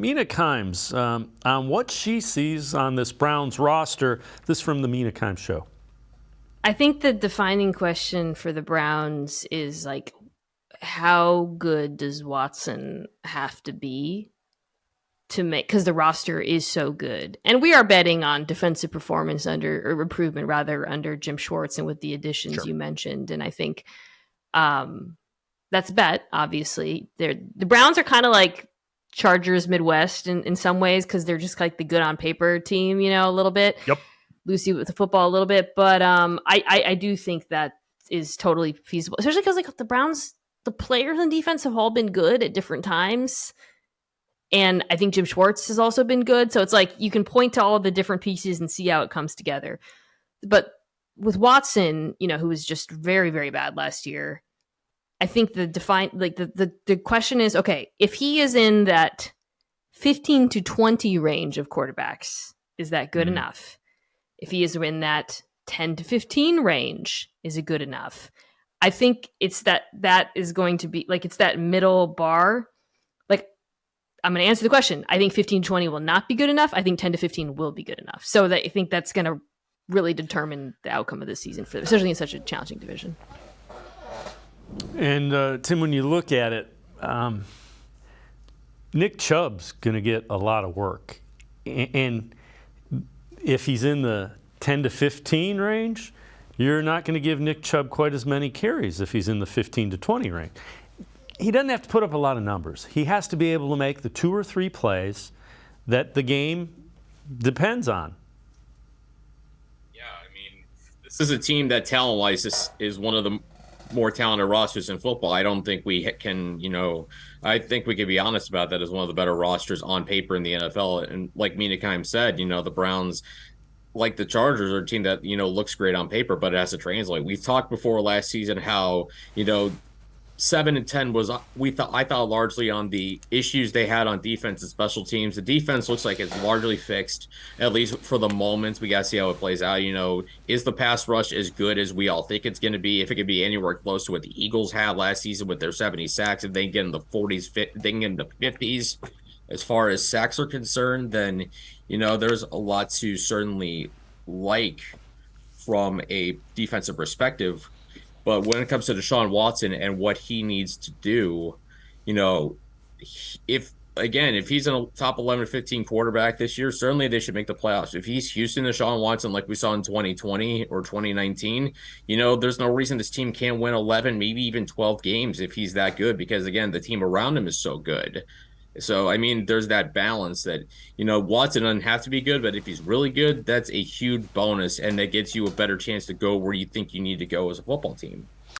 Mina Kimes, on what she sees on this Browns roster. This from the Mina Kimes Show. I think the defining question for the Browns is like, how good does Watson have to be to make, because the roster is so good. And we are betting on defensive performance or improvement rather under Jim Schwartz and with the additions you mentioned. And I think that's a bet, obviously. The Browns are kind of like Chargers Midwest in some ways, because they're just like the good on paper team, a little bit. Yep. Loosey with the football a little bit. But I do think that is totally feasible, especially because like the Browns, the players on defense have all been good at different times. And I think Jim Schwartz has also been good. So it's like you can point to all of the different pieces and see how it comes together. But with Watson, who was just very, very bad last year, I think the question is, okay, if he is in that 15 to 20 range of quarterbacks, is that good enough? If he is in that 10 to 15 range, is it good enough? I think it's that is going to be like, it's that middle bar. Like, I'm going to answer the question. I think 15 to 20 will not be good enough. I think 10 to 15 will be good enough. So I think that's going to really determine the outcome of this season, especially in such a challenging division. And Tim, when you look at it, Nick Chubb's going to get a lot of work. And if he's in the 10 to 15 range, you're not going to give Nick Chubb quite as many carries if he's in the 15 to 20 range. He doesn't have to put up a lot of numbers. He has to be able to make the 2 or 3 plays that the game depends on. Yeah, I mean, this is a team that talent-wise is one of the more talented rosters in football. I don't think we can, I think we can be honest about that as one of the better rosters on paper in the NFL. And like Mina Kimes said, the Browns, like the Chargers, are a team that, looks great on paper, but it has to translate. We've talked before last season how, 7-10 was I thought largely on the issues they had on defense and special teams. The defense looks like it's largely fixed, at least for the moment. We got to see how it plays out. Is the pass rush as good as we all think it's going to be? If it could be anywhere close to what the Eagles had last season with their 70 sacks, if they get in the 40s, they can get in the 50s as far as sacks are concerned, then, there's a lot to certainly like from a defensive perspective. But when it comes to Deshaun Watson and what he needs to do, if he's in a top 11 or 15 quarterback this year, certainly they should make the playoffs. If he's Houston Deshaun Watson like we saw in 2020 or 2019, there's no reason this team can't win 11, maybe even 12 games if he's that good, because, again, the team around him is so good. So, I mean, there's that balance that, Watson doesn't have to be good, but if he's really good, that's a huge bonus, and that gets you a better chance to go where you think you need to go as a football team.